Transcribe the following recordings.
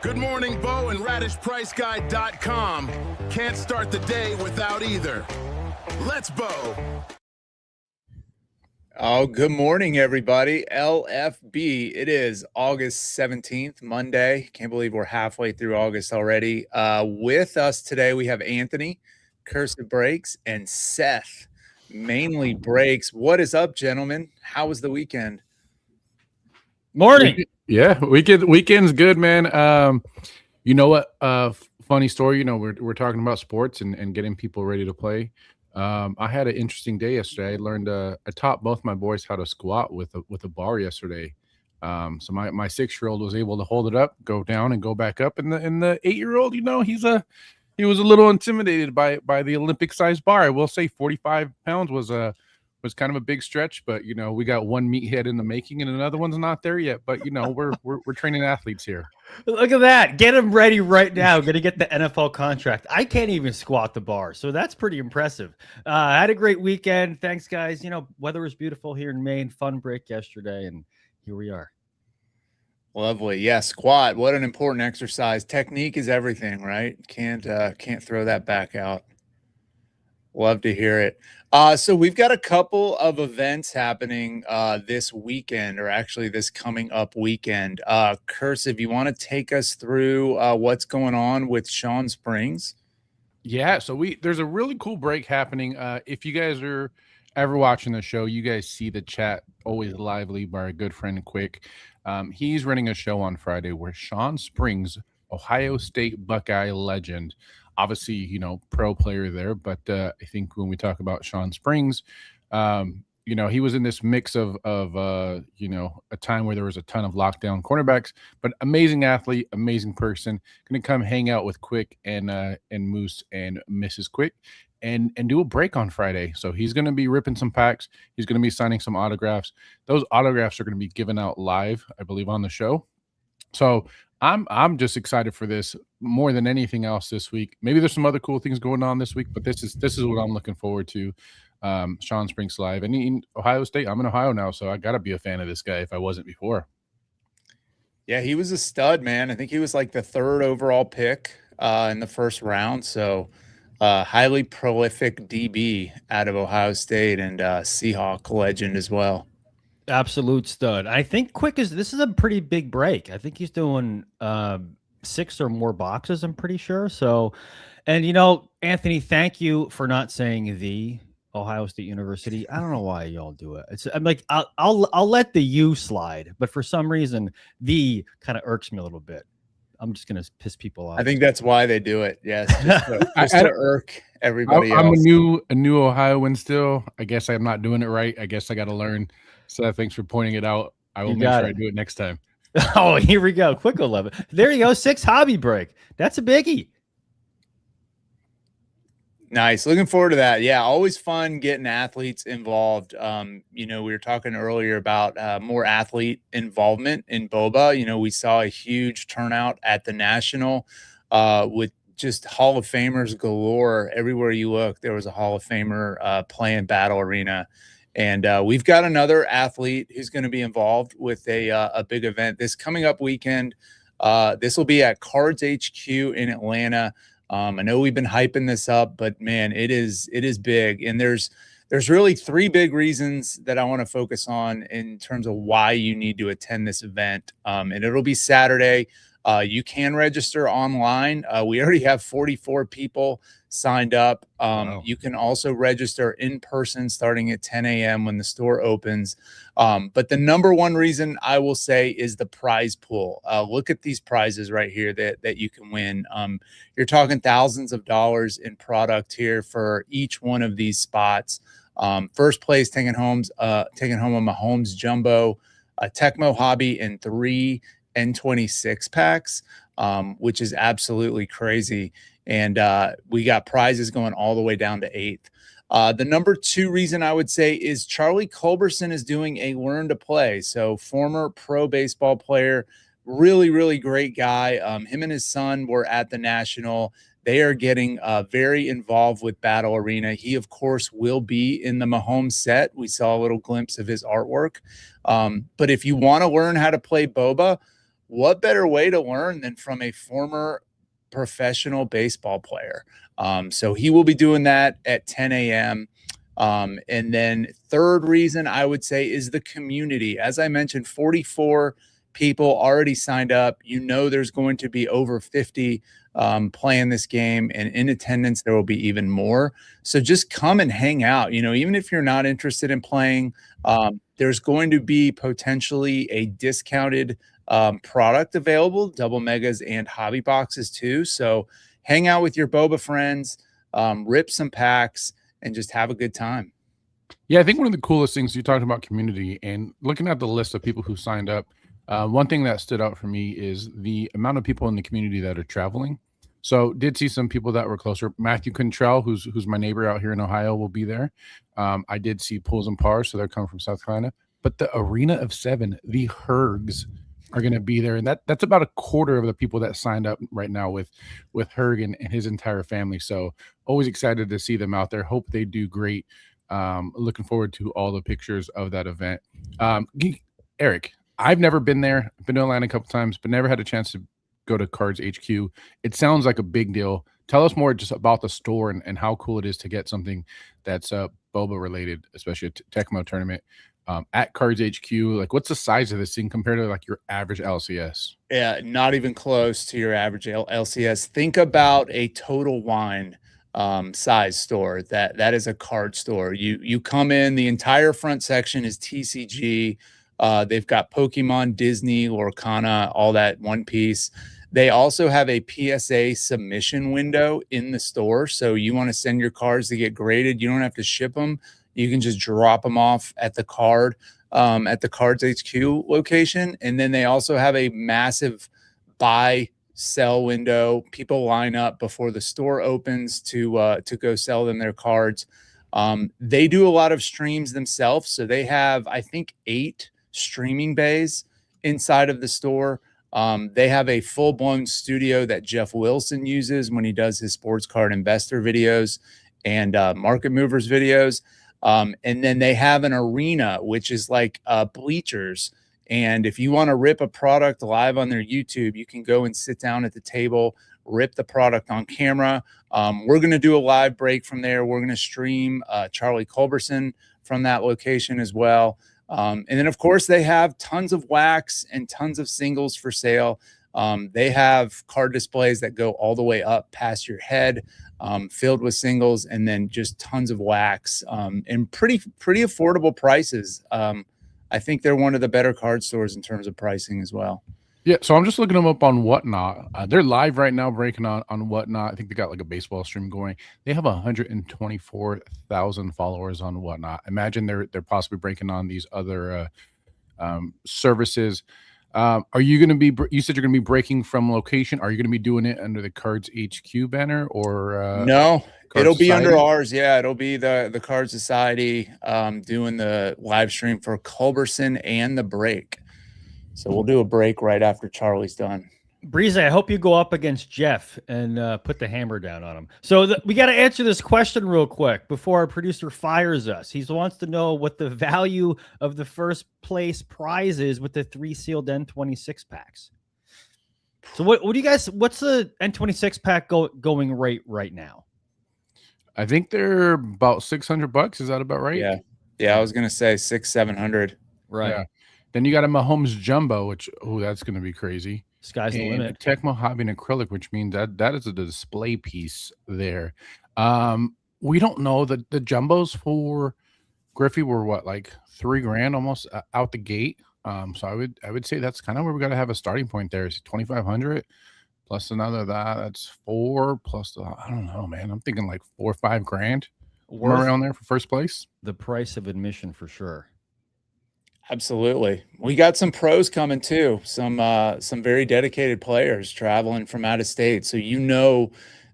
Good morning, Bo and RadishPriceGuide.com. Can't start the day without either. Let's Bo. Oh, good morning, everybody. LFB. It is August 17th, Monday. Can't believe we're halfway through August already. With us today, we have Anthony, Cursive Breaks, and Seth, mainly Breaks. What is up, gentlemen? How was the weekend? Morning. Weekend's good, man. You know what? Funny story. You know, we're talking about sports and getting people ready to play. I had an interesting day yesterday. I learned I taught both my boys how to squat with a bar yesterday. So my 6-year-old was able to hold it up, go down, and go back up. And the 8-year-old, you know, he was a little intimidated by the Olympic sized bar. I will say 45 pounds was kind of a big stretch, but you know, we got one meathead in the making and another one's not there yet. But you know, we're training athletes here. Look at that. Get him ready right now. Going to get the NFL contract. I can't even squat the bar, so that's pretty impressive. I had a great weekend. Thanks, guys. You know, weather was beautiful here in Maine. Fun break yesterday, and here we are. Lovely. Yeah, squat. What an important exercise. Technique is everything, right? Can't throw that back out. Love to hear it. So we've got a couple of events happening this weekend, or actually this coming up weekend. Cursive, you want to take us through what's going on with Shawn Springs? Yeah, so there's a really cool break happening. If you guys are ever watching the show, you guys see the chat always lively by our good friend Quick. He's running a show on Friday where Shawn Springs, Ohio State Buckeye legend, obviously, you know, pro player there, but I think when we talk about Shawn Springs, you know, he was in this mix of you know, a time where there was a ton of lockdown cornerbacks, but amazing athlete, amazing person, going to come hang out with Quick and Moose and Mrs. Quick and do a break on Friday. So he's going to be ripping some packs. He's going to be signing some autographs. Those autographs are going to be given out live, I believe, on the show. So I'm just excited for this more than anything else this week. Maybe there's some other cool things going on this week, but this is what I'm looking forward to. Shawn Springs live, and in Ohio State. I'm in Ohio now, so I got to be a fan of this guy if I wasn't before. Yeah, he was a stud, man. I think he was like the 3rd overall pick in the first round. So highly prolific DB out of Ohio State, and Seahawk legend as well. Absolute stud. I think this is a pretty big break. I think he's doing 6 or more boxes, I'm pretty sure. So, and you know, Anthony, thank you for not saying the Ohio State University. I don't know why y'all do it. I'm like, I'll let the U slide, but for some reason the kind of irks me a little bit. I'm just gonna piss people off. I think that's why they do it. Yes, just to irk everybody else. I'm a new Ohioan still. I guess I'm not doing it right. I guess I got to learn. So thanks for pointing it out. I will make sure I do it next time. Oh, here we go. Quick 11. There you go. 6 hobby break. That's a biggie. Nice. Looking forward to that. Yeah, always fun getting athletes involved. You know, we were talking earlier about more athlete involvement in Boba. You know, we saw a huge turnout at the National with just Hall of Famers galore. Everywhere you look, there was a Hall of Famer playing Battle Arena. And we've got another athlete who's going to be involved with a big event this coming up weekend. This will be at Cards HQ in Atlanta. I know we've been hyping this up, but man, it is big. And there's really 3 big reasons that I want to focus on in terms of why you need to attend this event. And it'll be Saturday. You can register online. We already have 44 people signed up. Wow. You can also register in person starting at 10 a.m. when the store opens. But the number one reason I will say is the prize pool. Look at these prizes right here that you can win. You're talking thousands of dollars in product here for each one of these spots. First place taking home a Mahomes Jumbo, a Tecmo Hobby, and 3 N26 packs, which is absolutely crazy. And we got prizes going all the way down to 8th. The number 2 reason I would say is Charlie Culberson is doing a learn to play. So former pro baseball player, really, really great guy. Him and his son were at the National. They are getting very involved with Battle Arena. He, of course, will be in the Mahomes set. We saw a little glimpse of his artwork. But if you want to learn how to play Boba, what better way to learn than from a former professional baseball player? So he will be doing that at 10 a.m. And then third reason I would say is the community. As I mentioned, 44 people already signed up. You know, there's going to be over 50 playing this game, and in attendance, there will be even more. So just come and hang out. You know, even if you're not interested in playing, there's going to be potentially a discounted product available, double megas and hobby boxes too. So hang out with your Boba friends, rip some packs, and just have a good time. Yeah, I think one of the coolest things you talked about community, and looking at the list of people who signed up, one thing that stood out for me is the amount of people in the community that are traveling. So did see some people that were closer. Matthew Contrell, who's my neighbor out here in Ohio, will be there. I did see Pools and Pars, so they're coming from South Carolina. But the Arena of Seven, the Hergs, are going to be there, and that's about a quarter of the people that signed up right now with Herg and his entire family. So always excited to see them out there. Hope they do great. Looking forward to all the pictures of that event. Eric, I've never been there. I've been to Atlanta a couple times, but never had a chance to go to Cards HQ. It sounds like a big deal. Tell us more just about the store and how cool it is to get something that's Boba related, especially a Tecmo tournament at Cards HQ. Like, what's the size of this thing compared to like your average LCS? Yeah, not even close to your average LCS. Think about a Total Wine size store. That is a card store. You come in, the entire front section is TCG. They've got Pokemon, Disney, Lorcana, all that one piece. They also have a PSA submission window in the store. So you want to send your cards to get graded. You don't have to ship them. You can just drop them off at the Cards HQ location. And then they also have a massive buy sell window. People line up before the store opens to go sell them their cards. They do a lot of streams themselves. So they have, I think, 8 streaming bays inside of the store. They have a full-blown studio that Jeff Wilson uses when he does his sports card investor videos and market movers videos. And then they have an arena, which is like bleachers. And if you want to rip a product live on their YouTube, you can go and sit down at the table, rip the product on camera. We're going to do a live break from there. We're going to stream Charlie Culberson from that location as well. And then, of course, they have tons of wax and tons of singles for sale. They have card displays that go all the way up past your head, filled with singles, and then just tons of wax and pretty affordable prices. I think they're one of the better card stores in terms of pricing as well. Yeah, so I'm just looking them up on Whatnot. They're live right now, breaking on Whatnot. I think they got like a baseball stream going. They have 124,000 followers on Whatnot. Imagine they're possibly breaking on these other services. Are you going to be? You said you're going to be breaking from location. Are you going to be doing it under the Cards HQ banner or no? It'll be Society? under ours. Yeah, it'll be the Card Society doing the live stream for Culberson and the break. So we'll do a break right after Charlie's done. Breeze, I hope you go up against Jeff and put the hammer down on him. So we got to answer this question real quick before our producer fires us. He wants to know what the value of the first place prize is with the 3 sealed N26 packs. So what do you guys? What's the N26 pack going rate right now? I think they're about $600. Is that about right? Yeah. I was gonna say 600-700. Right. Yeah. Then you got a Mahomes Jumbo, which that's going to be crazy. Sky's the limit. A Tecmo Hobby and Acrylic, which means that is a display piece there. We don't know the jumbos for Griffey were what, like $3,000 almost out the gate. So I would say that's kind of where we got to have a starting point there. Is 2,500 plus another that's 4 plus I don't know, man. I'm thinking like $4 or $5,000 around there for first place. The price of admission for sure. Absolutely. We got some pros coming too. Some very dedicated players traveling from out of state. So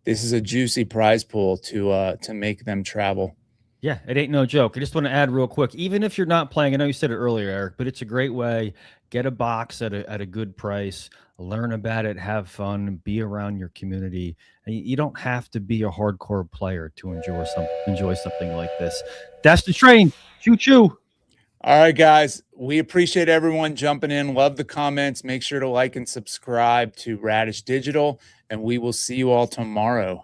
this is a juicy prize pool to make them travel. Yeah, it ain't no joke. I just want to add real quick, even if you're not playing, I know you said it earlier, Eric, but it's a great way. Get a box at a good price, learn about it, have fun, be around your community. And you don't have to be a hardcore player to enjoy something like this. That's the train. Choo choo. All right, guys. We appreciate everyone jumping in. Love the comments. Make sure to like and subscribe to Radish Digital, and we will see you all tomorrow.